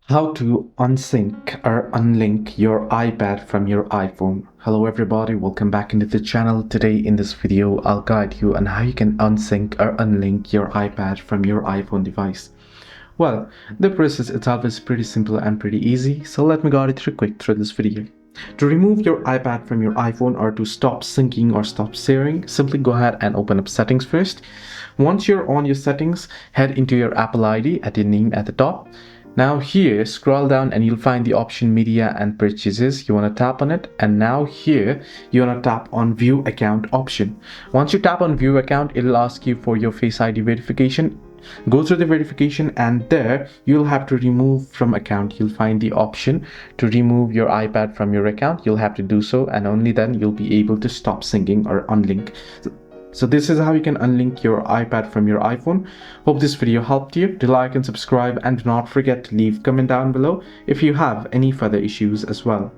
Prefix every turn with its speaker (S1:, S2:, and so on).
S1: How to unsync or unlink your iPad from your iPhone. Hello everybody, welcome back into the channel. Today in this video, I'll guide you on how you can unsync or unlink your iPad from your iPhone device. Well, the process itself is pretty simple and pretty easy, so let me guide you through this video. To remove your iPad from your iPhone or to stop syncing or stop sharing, simply go ahead and open up settings first. Once you're on your settings, head into your Apple ID at your name at the top. Now here, scroll down and you'll find the option media and purchases. You want to tap on it, and now here you want to tap on view account option. Once you tap on view account, it'll ask you for your Face ID verification. Go through the verification and there you'll have to remove from account. You'll find the option to remove your iPad from your account. You'll have to do so, and only then you'll be able to stop syncing or unlink. So this is how you can unlink your iPad from your iPhone. Hope this video helped you. Do like and subscribe, and do not forget to leave a comment down below if you have any further issues as well.